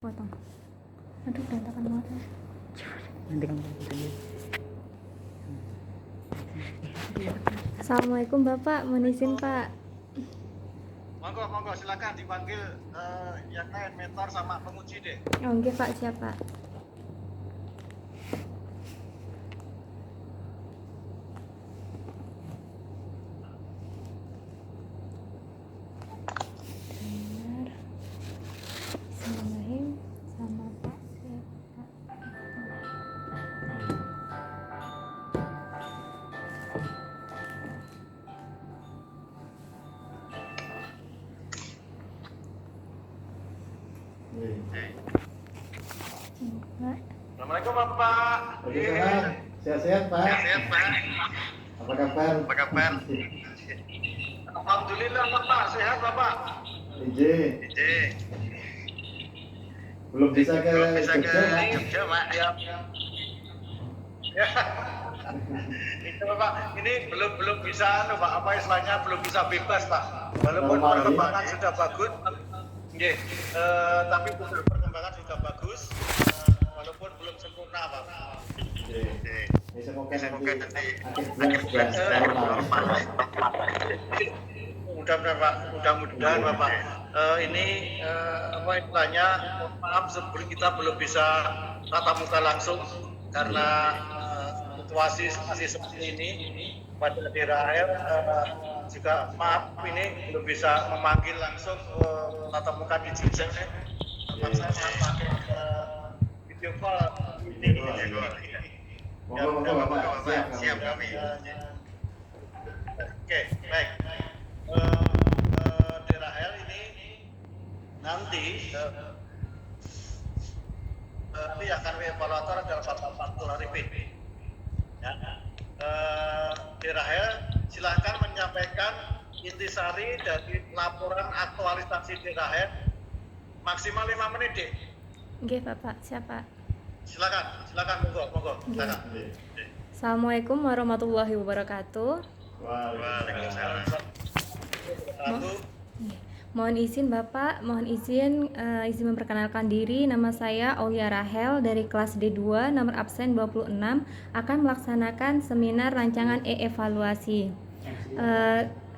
Potong. Aduh, berantakan banget ya. Nanti kamu potong. Assalamualaikum Bapak, mohon izin Pak. Monggo silakan dipanggil yang lain, mentor sama penguji deh. Oh, oke Pak, siap Pak. Benar. Bismillahirrahmanirrahim. Sama Pak, siap Pak. Pak. Assalamualaikum Bapak. Waalaikumsalam. Sehat-sehat Pak. Sehat Pak. Apa kabar? Apa kabar? Alhamdulillah Bapak, sehat Bapak. Ije. Belum bisa ke Jogja Pak. Jogja Pak. Ya. Itu Bapak, ini belum bisa Pak, apa istilahnya belum bisa bebas Pak. Walaupun Normal, perkembangan sudah bagus. Nggih, tapi perkembangan sudah bagus. Walaupun belum sempurna Pak. Oke. Ya, semoga nanti akhir bulan sudah normal. Mudah-mudahan Bapak. Ini apa istilahnya, maaf sebelum kita belum bisa tatap muka langsung karena situasi masih seperti ini pada daerah air. Juga maaf ini belum bisa memanggil langsung tatap muka di Jogja. Terpaksa pakai video call ini. Monggo Bapak. Siap kami. Oke, baik. Daerah air ini nanti akan evaluator adalah Bapak Fatul Arifin. Ya. Daerah air silakan menyampaikan intisari dari laporan aktualisasi daerah air maksimal 5 menit deh. Oke Bapak, siap Pak. Silakan monggo. Silakan. Assalamualaikum warahmatullahi wabarakatuh. Waalaikumsalam. Mohon izin Bapak, izin memperkenalkan diri. Nama saya Aulia Rahel dari kelas D2, nomor absen 26, akan melaksanakan seminar rancangan e-evaluasi.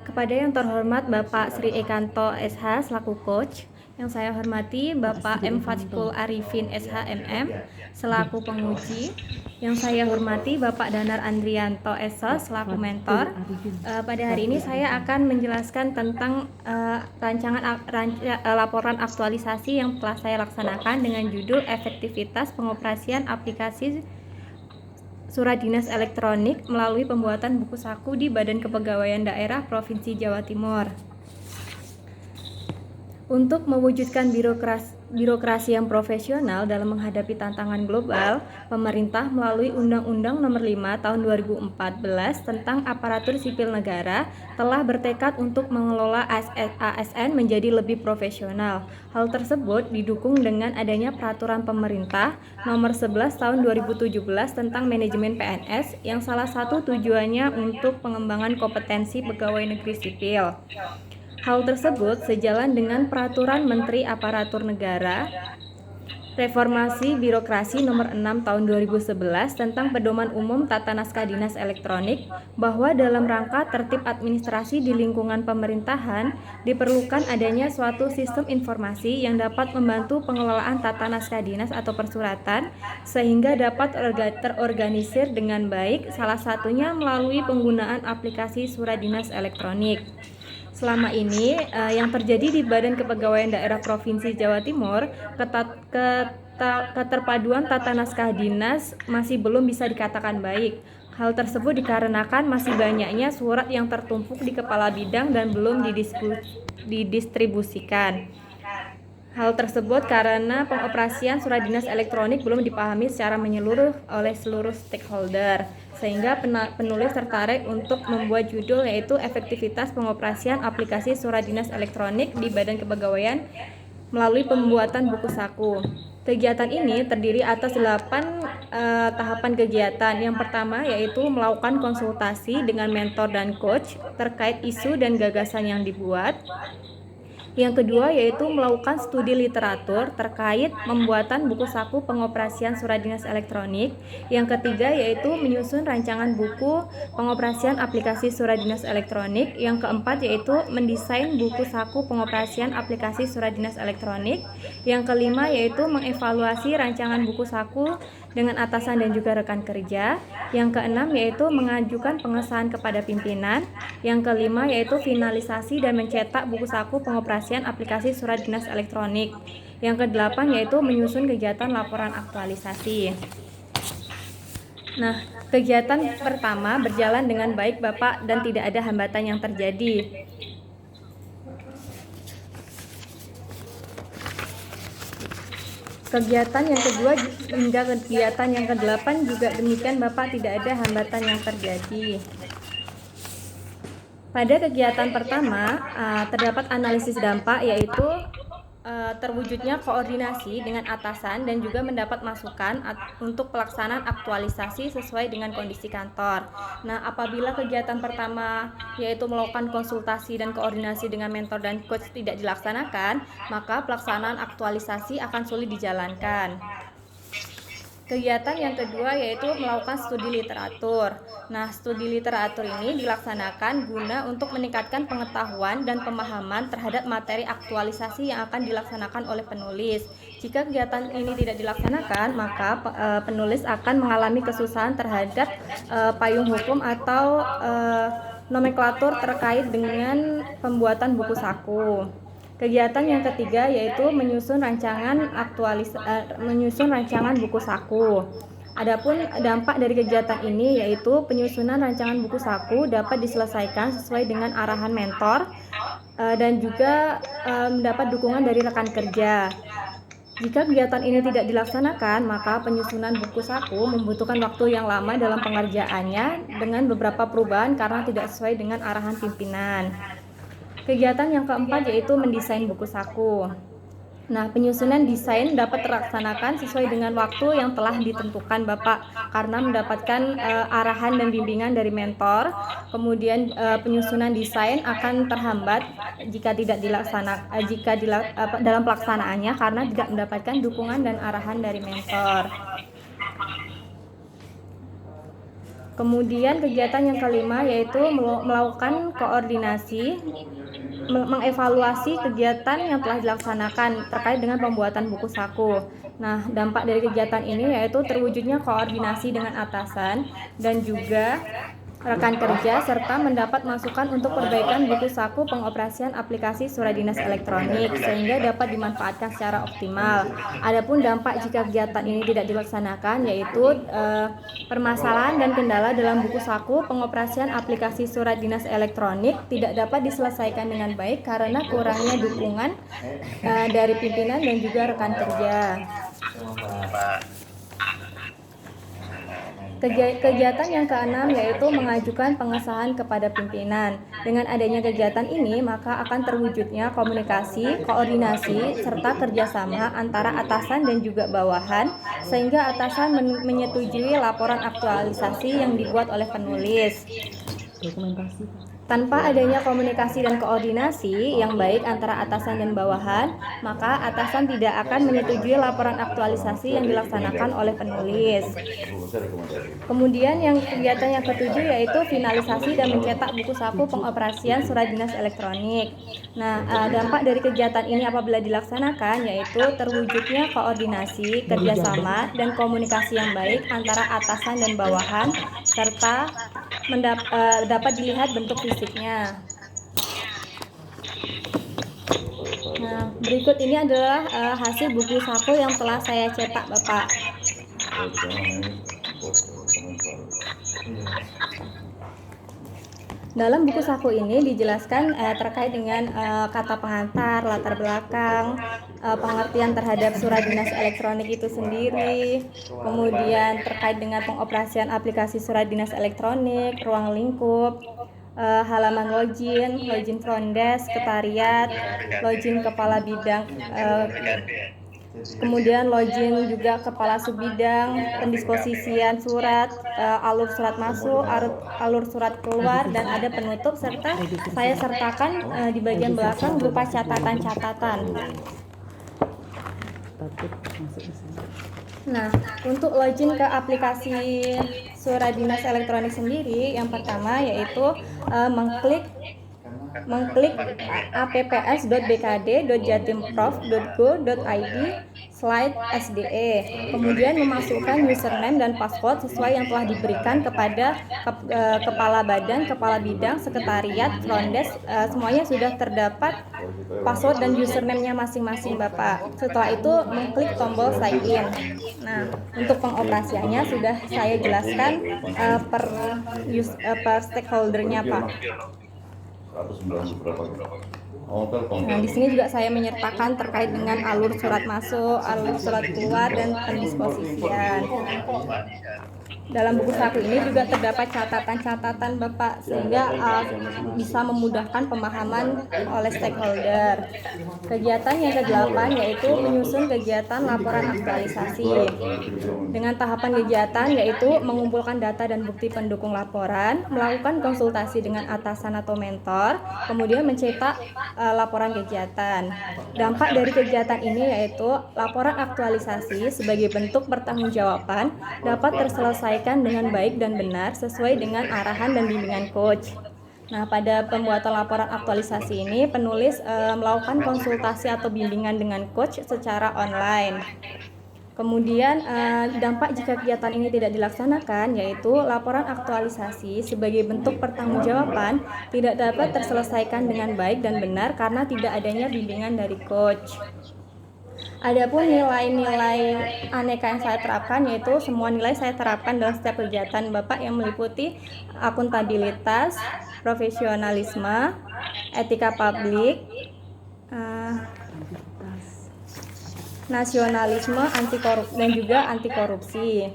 Kepada yang terhormat Bapak Sri Ekanto SH selaku coach, yang saya hormati Bapak M. Fatul Arifin SHMM selaku penguji, yang saya hormati Bapak Danar Andrianto SH selaku mentor. Pada hari ini saya akan menjelaskan tentang laporan aktualisasi yang telah saya laksanakan dengan judul efektivitas pengoperasian aplikasi Surat Dinas Elektronik melalui pembuatan buku saku di Badan Kepegawaian Daerah Provinsi Jawa Timur. Untuk mewujudkan birokrasi yang profesional dalam menghadapi tantangan global, pemerintah melalui Undang-Undang Nomor 5 Tahun 2014 tentang Aparatur Sipil Negara telah bertekad untuk mengelola ASN menjadi lebih profesional. Hal tersebut didukung dengan adanya Peraturan Pemerintah Nomor 11 Tahun 2017 tentang Manajemen PNS yang salah satu tujuannya untuk pengembangan kompetensi pegawai negeri sipil. Hal tersebut sejalan dengan Peraturan Menteri Aparatur Negara Reformasi Birokrasi Nomor 6 Tahun 2011 tentang Pedoman Umum Tata Naskah Dinas Elektronik, bahwa dalam rangka tertib administrasi di lingkungan pemerintahan diperlukan adanya suatu sistem informasi yang dapat membantu pengelolaan tata naskah dinas atau persuratan sehingga dapat terorganisir dengan baik, salah satunya melalui penggunaan aplikasi Surat Dinas Elektronik. Selama ini yang terjadi di Badan Kepegawaian Daerah Provinsi Jawa Timur, keterpaduan tata naskah dinas masih belum bisa dikatakan baik. Hal tersebut dikarenakan masih banyaknya surat yang tertumpuk di kepala bidang dan belum didistribusikan. Hal tersebut karena pengoperasian surat dinas elektronik belum dipahami secara menyeluruh oleh seluruh stakeholder, sehingga penulis tertarik untuk membuat judul yaitu efektivitas pengoperasian aplikasi surat dinas elektronik di Badan Kepegawaian melalui pembuatan buku saku. Kegiatan ini terdiri atas 8 tahapan kegiatan. Yang pertama yaitu melakukan konsultasi dengan mentor dan coach terkait isu dan gagasan yang dibuat. Yang kedua yaitu melakukan studi literatur terkait pembuatan buku saku pengoperasian surat dinas elektronik. Yang ketiga yaitu menyusun rancangan buku pengoperasian aplikasi surat dinas elektronik. Yang keempat yaitu mendesain buku saku pengoperasian aplikasi surat dinas elektronik. Yang kelima yaitu mengevaluasi rancangan buku saku dengan atasan dan juga rekan kerja. Yang keenam yaitu mengajukan pengesahan kepada pimpinan. Yang kelima yaitu finalisasi dan mencetak buku saku pengoperasian aplikasi surat dinas elektronik. Yang kedelapan yaitu menyusun kegiatan laporan aktualisasi. Nah, kegiatan pertama berjalan dengan baik Bapak dan tidak ada hambatan yang terjadi. Kegiatan yang kedua hingga kegiatan yang kedelapan juga demikian Bapak, tidak ada hambatan yang terjadi. Pada kegiatan pertama terdapat analisis dampak, yaitu terwujudnya koordinasi dengan atasan dan juga mendapat masukan untuk pelaksanaan aktualisasi sesuai dengan kondisi kantor. Nah, apabila kegiatan pertama yaitu melakukan konsultasi dan koordinasi dengan mentor dan coach tidak dilaksanakan, maka pelaksanaan aktualisasi akan sulit dijalankan. Kegiatan yang kedua yaitu melakukan studi literatur. Nah, studi literatur ini dilaksanakan guna untuk meningkatkan pengetahuan dan pemahaman terhadap materi aktualisasi yang akan dilaksanakan oleh penulis. Jika kegiatan ini tidak dilaksanakan, maka penulis akan mengalami kesusahan terhadap payung hukum atau nomenklatur terkait dengan pembuatan buku saku. Kegiatan yang ketiga yaitu menyusun rancangan buku saku. Adapun dampak dari kegiatan ini yaitu penyusunan rancangan buku saku dapat diselesaikan sesuai dengan arahan mentor dan juga mendapat dukungan dari rekan kerja. Jika kegiatan ini tidak dilaksanakan, maka penyusunan buku saku membutuhkan waktu yang lama dalam pengerjaannya dengan beberapa perubahan karena tidak sesuai dengan arahan pimpinan. Kegiatan yang keempat yaitu mendesain buku saku. Nah, penyusunan desain dapat terlaksanakan sesuai dengan waktu yang telah ditentukan Bapak karena mendapatkan arahan dan bimbingan dari mentor. Kemudian penyusunan desain akan terhambat jika tidak dilaksanakan dalam pelaksanaannya karena tidak mendapatkan dukungan dan arahan dari mentor. Kemudian kegiatan yang kelima yaitu melakukan koordinasi, mengevaluasi kegiatan yang telah dilaksanakan terkait dengan pembuatan buku saku. Nah, dampak dari kegiatan ini yaitu terwujudnya koordinasi dengan atasan dan juga rekan kerja serta mendapat masukan untuk perbaikan buku saku pengoperasian aplikasi surat dinas elektronik sehingga dapat dimanfaatkan secara optimal. Adapun dampak jika kegiatan ini tidak dilaksanakan yaitu permasalahan dan kendala dalam buku saku pengoperasian aplikasi surat dinas elektronik tidak dapat diselesaikan dengan baik karena kurangnya dukungan dari pimpinan dan juga rekan kerja. Kegiatan yang keenam yaitu mengajukan pengesahan kepada pimpinan. Dengan adanya kegiatan ini, maka akan terwujudnya komunikasi, koordinasi, serta kerjasama antara atasan dan juga bawahan, sehingga atasan menyetujui laporan aktualisasi yang dibuat oleh penulis. Dokumentasi. Tanpa adanya komunikasi dan koordinasi yang baik antara atasan dan bawahan, maka atasan tidak akan menyetujui laporan aktualisasi yang dilaksanakan oleh penulis. Kemudian kegiatan yang ketujuh yaitu finalisasi dan mencetak buku saku pengoperasian surat dinas elektronik. Nah, dampak dari kegiatan ini apabila dilaksanakan yaitu terwujudnya koordinasi, kerjasama, dan komunikasi yang baik antara atasan dan bawahan, serta dapat dilihat bentuk fisiknya. Nah, berikut ini adalah hasil buku saku yang telah saya cetak, Bapak. Dalam buku saku ini dijelaskan terkait dengan kata pengantar, latar belakang, pengertian terhadap surat dinas elektronik itu sendiri, kemudian terkait dengan pengoperasian aplikasi surat dinas elektronik, ruang lingkup, halaman login front desk, sekretariat, login kepala bidang kemudian login juga kepala subbidang, pendisposisian surat, alur surat masuk, alur surat keluar, dan ada penutup, serta saya sertakan di bagian belakang berupa catatan-catatan. Takut masuk ke sana. Nah, untuk login ke aplikasi Surat Dinas Elektronik sendiri, yang pertama yaitu mengklik apps.bkd.jatimprof.go.id/SDE, kemudian memasukkan username dan password sesuai yang telah diberikan kepada kepala badan, kepala bidang, sekretariat, front desk, semuanya sudah terdapat password dan username-nya masing-masing Bapak. Setelah itu mengklik tombol sign in. Nah, untuk pengoperasiannya sudah saya jelaskan per stakeholder-nya Pak. 190 berapa? Oh, Telkom. Nah, di sini juga saya menyertakan terkait dengan alur surat masuk, alur surat keluar, dan pendisposisian. Dalam buku saku ini juga terdapat catatan-catatan Bapak, sehingga bisa memudahkan pemahaman oleh stakeholder. Kegiatan yang ke-8 yaitu menyusun kegiatan laporan aktualisasi. Dengan tahapan kegiatan yaitu mengumpulkan data dan bukti pendukung laporan, melakukan konsultasi dengan atasan atau mentor, kemudian mencetak laporan kegiatan. Dampak dari kegiatan ini yaitu laporan aktualisasi sebagai bentuk pertanggungjawaban dapat terselesaikan dengan baik dan benar sesuai dengan arahan dan bimbingan coach. Nah, pada pembuatan laporan aktualisasi ini penulis melakukan konsultasi atau bimbingan dengan coach secara online. Kemudian dampak jika kegiatan ini tidak dilaksanakan yaitu laporan aktualisasi sebagai bentuk pertanggungjawaban tidak dapat terselesaikan dengan baik dan benar karena tidak adanya bimbingan dari coach. Adapun nilai-nilai aneka yang saya terapkan yaitu semua nilai saya terapkan dalam setiap kegiatan Bapak yang meliputi akuntabilitas, profesionalisme, etika publik, nasionalisme, dan juga anti korupsi.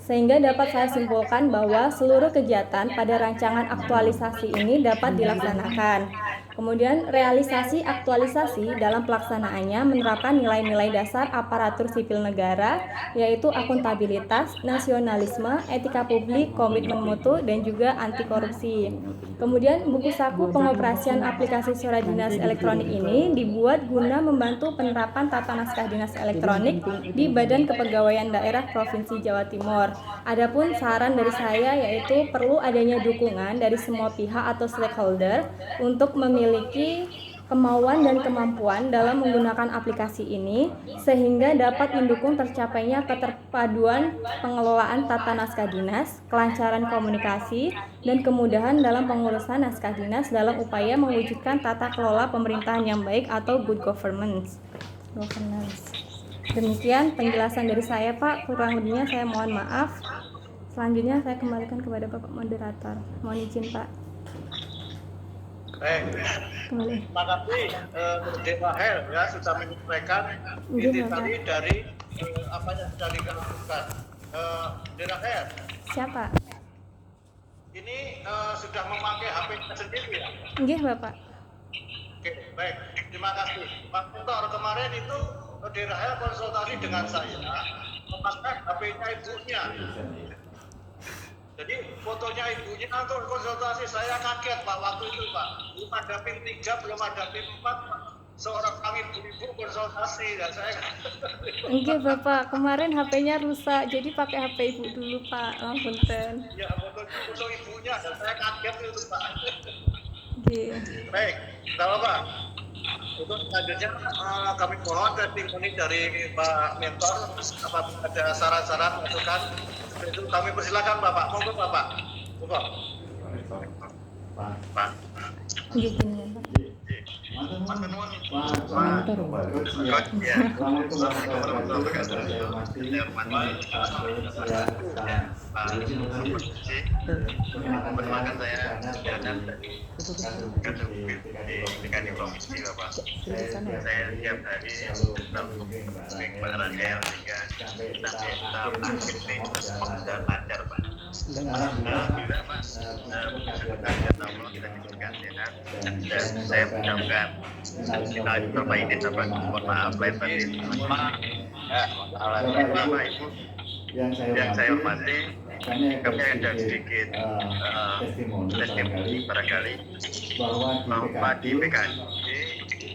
Sehingga dapat saya simpulkan bahwa seluruh kegiatan pada rancangan aktualisasi ini dapat dilaksanakan. Kemudian realisasi aktualisasi dalam pelaksanaannya menerapkan nilai-nilai dasar aparatur sipil negara yaitu akuntabilitas, nasionalisme, etika publik, komitmen mutu, dan juga anti korupsi. Kemudian buku saku pengoperasian aplikasi Surat Dinas Elektronik ini dibuat guna membantu penerapan tata naskah dinas elektronik di Badan Kepegawaian Daerah Provinsi Jawa Timur. Adapun saran dari saya yaitu perlu adanya dukungan dari semua pihak atau stakeholder untuk memiliki kemauan dan kemampuan dalam menggunakan aplikasi ini sehingga dapat mendukung tercapainya keterpaduan pengelolaan tata naskah dinas, kelancaran komunikasi, dan kemudahan dalam pengurusan naskah dinas dalam upaya mewujudkan tata kelola pemerintahan yang baik atau good governance. Demikian penjelasan dari saya Pak, kurang lebihnya saya mohon maaf. Selanjutnya saya kembalikan kepada Bapak Moderator. Mohon izin Pak. Baik, Kembali. terima kasih Dek Rahel ya sudah menyampaikan intisari dari apa yang sudah dilakukan. Dek Rahel, Siapa? ini sudah memakai HP sendiri ya? Nggih Bapak. Oke, baik, terima kasih. Pak Mentor, kemarin itu Dek Rahel konsultasi dengan saya memakai HP-nya ibunya. Jadi fotonya ibunya untuk konsultasi saya kaget Pak waktu itu Pak. Belum ada PIN 3, belum ada PIN 4 Pak. Seorang ibu konsultasi dan saya Nggih Bapak, kemarin HP-nya rusak, jadi pakai HP Ibu dulu Pak. Punten. ya foto ibunya dan saya kaget itu Pak. Nggih. Baik, tidak apa-apa. Untuk selanjutnya kami mohon testimoni dari Pak Mentor apabila ada saran-saran masukan itu kami persilakan Bapak. Monggo Bapak. Monggo. Pak. Nggih gini Bapak. Mas Menur. Perkenalkan saya Janan Kadep PKD Provinsi Bapak. Saya tiap hari melakukan Pak Rahel sehingga kita aktif dan lancar Pak. Alhamdulillah Pak, kehadiran Allah kita diberikan sehat dan saya mengucapkan minal terbaik Bapak, mohon maaf lahir batin. Bapak Ibu yang yang saya hormati, kami ada sedikit sedikit testimoni barangkali bahwa di PKJ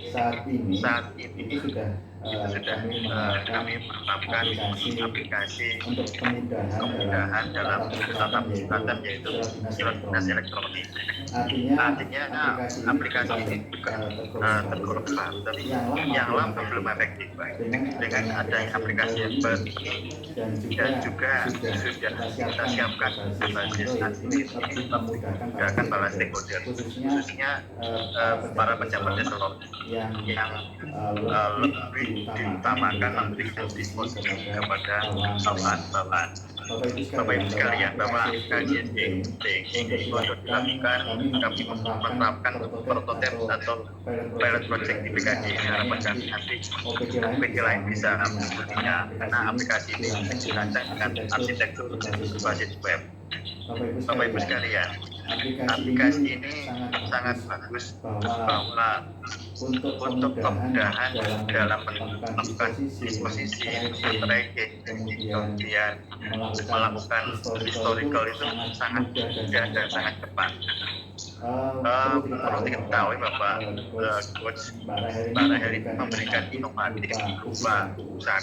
saat ini saat ini itu sudah kami menetapkan aplikasi untuk kemudahan dalam tata percepatan yaitu surat dinas elektronik. Artinya aplikasi ini juga tergolong baru, tapi yang lama belum efektif Pak. Dengan adanya aplikasi yang baru ini dan juga sudah kita siapkan basis ini memudahkan para stakeholder, khususnya para pejabat eselon yang lebih diutamakan memberikan disposisi kepada bawahan. Bapak Ibu sekalian, bahwa kajian ini untuk dilakukan, kami menerapkan prototipe atau pilot project di PKJ ini. Harapan kami nanti OPD lain bisa mengikutinya, karena aplikasi ini dirancang dengan arsitektur berbasis web. Bapak Ibu sekalian, aplikasi ini sangat bagus bahwa untuk kemudahan dalam melakukan disposisi, tracking, kemudian melakukan historical itu sangat mudah dan sangat cepat. Perlu diketahui bahwa Coach Bara Heri memberikan inovatif berupa usaha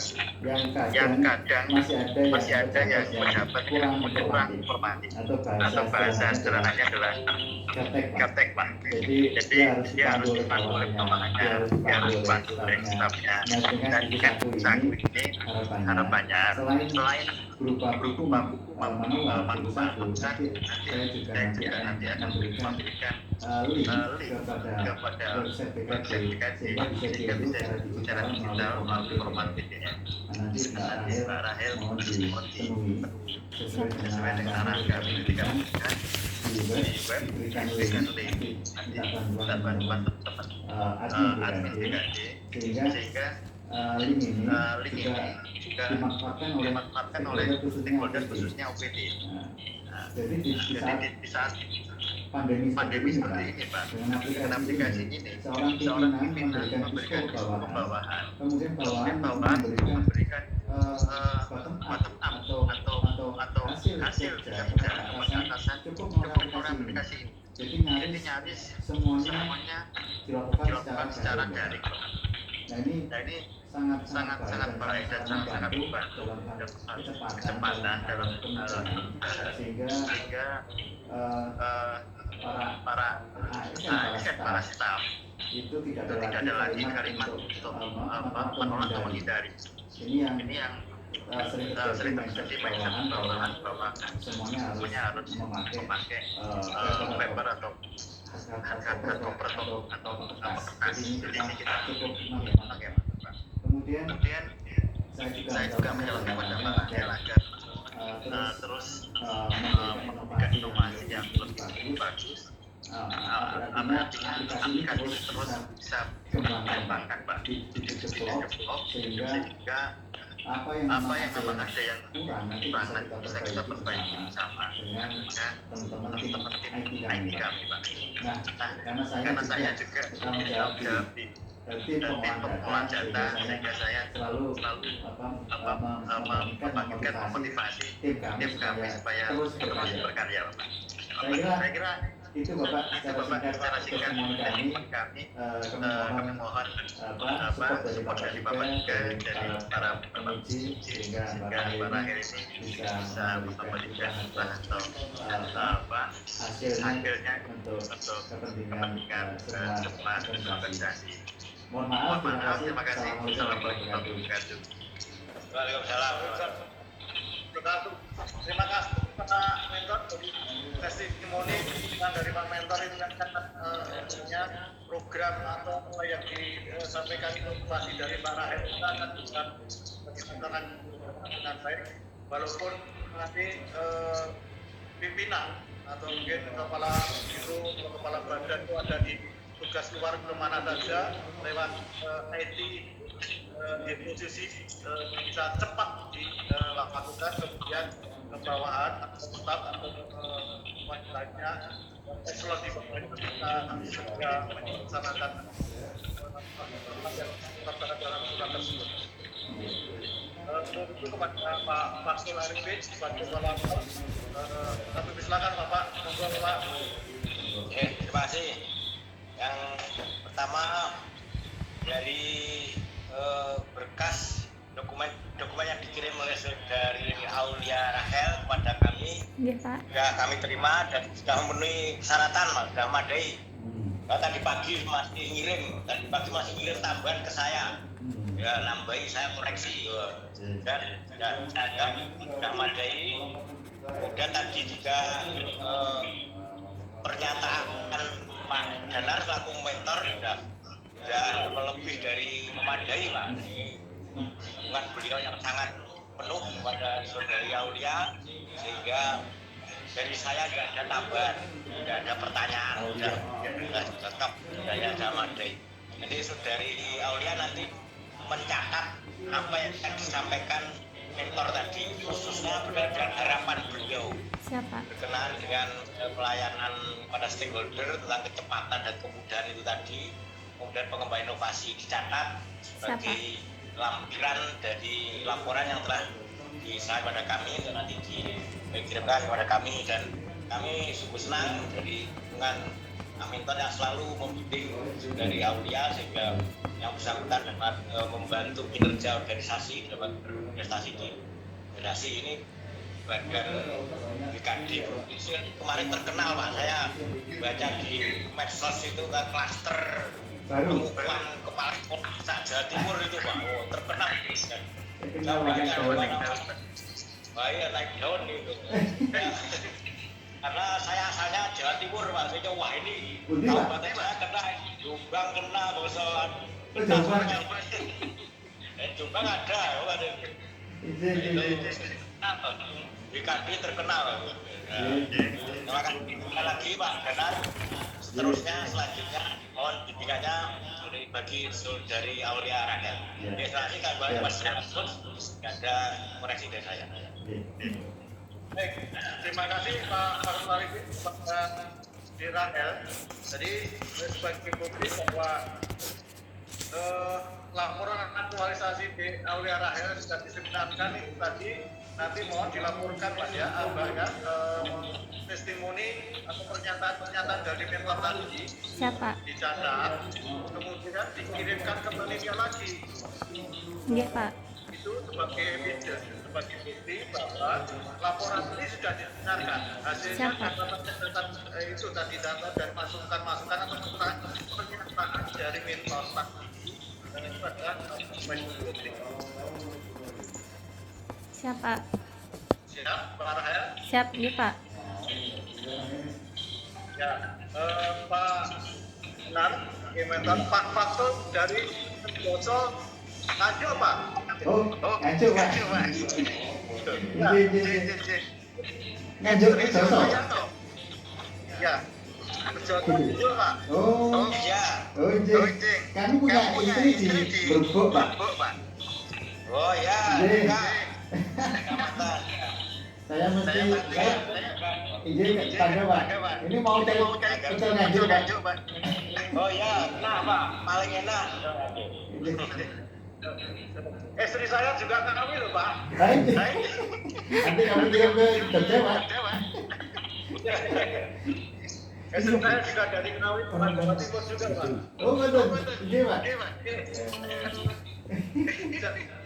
yang kadang masih ada yang pejabat yang kurang informatif atau bahasa sederhananya adalah gaptek Pak. Jadi dia harus dipandu oleh bawahannya, dia harus dibantu oleh stafnya. Dan dengan usaha ini harapannya selain berupa buku manual tulisan, saya juga nanti akan memberikan link kepada website PKJ sehingga bisa diunduh secara digital melalui format PDF. Nanti Pak Rahel mohon dipenuhi sesuai dengan arahan kami ketika di web diberikan link kita bantuan teman admin PKJ sehingga link ini juga dimanfaatkan oleh stakeholder khususnya OPD. Jadi di saat pandemi seperti ini Pak, dengan aplikasi ini seorang pimpinan memberikan pembawahan, kemudian bawahan memberikan bottom up atau hasil yang atasan cukup melalui aplikasi ini. Jadi nyaris semuanya dilakukan secara daring. Nah ini sangat baik dan sangat membantu kecepatan dalam sehingga para ASN, para staf itu tidak ada lagi kalimat untuk menolak atau menghindari. Ini yang sering terjadi bawahan semuanya harus memakai paper atau kertas. Jadi ini kita cukup memakai. Kemudian saya juga menjelaskan kepada Pak Rahel agar terus memberikan inovasi yang lebih bagus. Artinya aplikasi ini terus bisa dikembangkan Pak, didevelop sehingga apa yang memang ada yang kurang nanti bisa kita perbaiki bersama dengan teman-teman tim IT kami Pak. Nah, karena saya juga bertanggung jawab di tim pengolahan data sehingga saya selalu membangkitkan memotivasi tim kami supaya terus berkarya Pak. Saya kira itu Bapak secara singkat kami mohon support dari Bapak juga dari para penguji sehingga para Rahel ini bisa memberikan atau hasilnya untuk kepentingan semua organisasi. Mohon maaf, terima kasih. Assalamualaikum warahmatullahi wabarakatuh. Waalaikumsalam. Terima kasih kepada mentor dari testimoni dari Pak Mentor itu kan punya program atau apa yang disampaikan inovasi dari Pak Rahel kita akan bisa dilaksanakan dengan baik walaupun nanti pimpinan atau mungkin kepala biro atau kepala badan itu ada di tugas luar kemana saja lewat IT di posisi bisa cepat dilakukan kemudian kewibawaan staf atau wanitanya eselon di bawah itu kita segera melaksanakan tertera dalam surat tersebut. Itu kepada Pak Fatul Arifin sebagai kepala kami silakan Bapak, monggo Pak. Terima kasih. Yang pertama dari berkas dokumen yang dikirim oleh saudari Aulia Rachel kepada kami, Iya Pak. sudah kami terima dan sudah memenuhi persyaratan, Mas, sudah memadai. Nah, tadi pagi masih ngirim tambahan ke saya, ya nambahi, saya koreksi, dan saya sudah memadai. Kemudian tadi juga pernyataan Pak Danar selaku mentor sudah lebih dari memadai, Pak. Ini hubungan beliau yang sangat penuh kepada saudari Aulia, sehingga dari saya tidak ada tambahan, tidak ada pertanyaan, sudah tetap saya memadai. Jadi saudari Aulia nanti mencatat apa yang disampaikan mentor tadi, khususnya berdasarkan harapan beliau Siapa? berkenaan dengan pelayanan pada stakeholder tentang kecepatan dan kemudahan itu tadi, kemudian pengembangan inovasi dicatat sebagai lampiran dari laporan yang telah disampaikan pada kami itu nanti dikirimkan kepada kami, dan kami sungguh senang dari hubungan mentor yang selalu membimbing dari Aulia sehingga yang bersangkutan dapat membantu kinerja organisasi, dapat berprestasi di federasi ini. Bagian BKD provinsi kemarin terkenal, Pak, saya baca di medsos itu kan klaster pengukuhan kepala sekolah Jawa Timur itu, Pak, terkenal kan. Bahaya naik daun itu. Karena saya asalnya Jawa Timur, Pak, saya wah ini kabupaten saya kena, Jombang kena, Bosolan kena, Jombang ada, BKD terkenal. Terima kasih lagi Pak Danar. Seterusnya selanjutnya mohon bimbingannya bagi saudari Aulia Rachel. Terima kasih kabarnya Mas Rasul, tidak ada koreksi dari saya. Baik, terima kasih Pak Fatul Arifin kepada Di Rachel. Jadi sebagai publik bahwa laporan aktualisasi di Aulia Rachel sudah diseminarkan itu tadi, nanti mohon dilaporkan Pak ya, Mbak, testimoni atau pernyataan dari mentor tadi. Siapa? Dicatat, kemudian dikirimkan ke panitia lagi. Iya Pak. Itu sebagai evidence, sebagai bukti bahwa laporan ini sudah didengarkan. Hasilnya catatan itu tadi data dan masukan-masukan atau pernyataan dari mentor tadi. Dan itu adalah bukti. Siapa? Siap, Pak Rahel? Siap, iya Pak. Ya, Pak Nar, mentor Pak Fatul dari Bosol, Nganjuk Pak. Nganjuk Pak. Nganjuk Josol. Ya, Josol itu Pak. Iya. Kami punya istri di Berbuk Pak. Oh ya, Kecamatan. Saya mesti izin tangga Pak. Ini mau cari pecel Nganjuk Pak. Oh ya, enak Pak, paling enak. Istri saya juga kawin loh Pak. Baik. Nanti kami kirim ke Jogja Pak. Istri saya juga dari Ngawi, Pak Jawa Timur juga Pak. Oh betul. Iya Pak.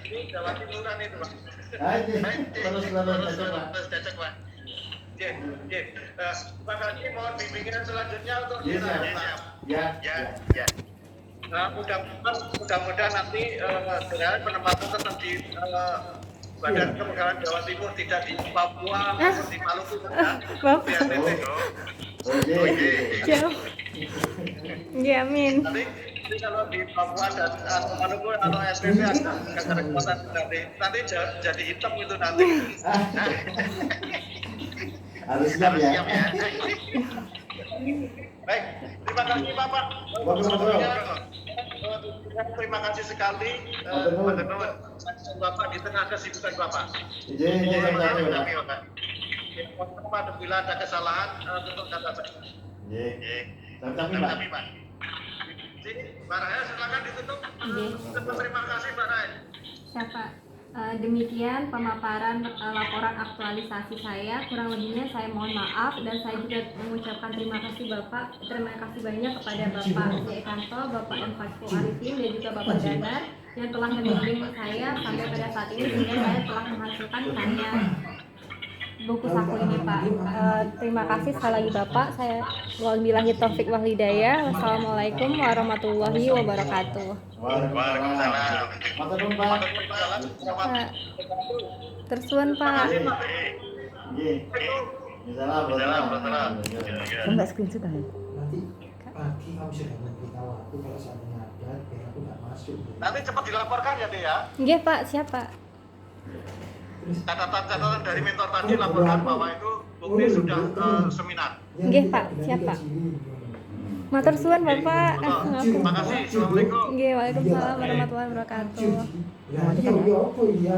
Ini Jawa Timuran itu Pak. Ayo, terus Pak. Cocok Pak. Pak Haji mohon bimbingan selanjutnya untuk Iya, kita. ya. Nah, mudah-mudahan nanti dengan penempatan tetap di Badan Kepegawaian Jawa Timur, tidak di Papua maupun di Maluku. Bapak. Jauh. Iya, amin. Nanti kalau di Papua dan atau Maluku atau SPP ada kekuatan nanti jadi hitam itu nanti. Harus siap ya. Baik, terima kasih Bapak. Terima kasih sekali Bapak di tengah kesibukan Bapak. Izin, Bapak. apabila ada kesalahan untuk data saya. Nggih. Tapi Pak. Mbak Rahel silakan ditutup. Nggih. Terima kasih Mbak Rahel. Siapa? Demikian pemaparan laporan aktualisasi saya. Kurang lebihnya saya mohon maaf dan saya juga mengucapkan terima kasih Bapak. Terima kasih banyak kepada Bapak Ekanto, Bapak M. Fathul Arifin dan juga Bapak Danar yang telah membimbing saya sampai pada saat ini sehingga saya telah menghasilkan karya buku saku ini Pak. Terima kasih sekali lagi Bapak. Saya wabillahi taufik wal hidayah. Wassalamualaikum warahmatullahi wabarakatuh. Waalaikumsalam. Matur nuwun Pak. Pak. Tersuan Pak. Nggih. Salam. Kan nggak screenshot aja. Nanti pagi kamu sudah memberitahu aku kalau seandainya ada biar aku nggak masuk. Nanti cepat dilaporkan ya Dek ya. Nggih Pak, siapa? Catatan dari mentor tadi laporkan bahwa itu bukti sudah seminar. Nggih, Pak. Siapa? Matur suwun Bapak. Terima kasih. Assalamualaikum. Nggih, waalaikumsalam warahmatullahi wabarakatuh. Ya, apa ya?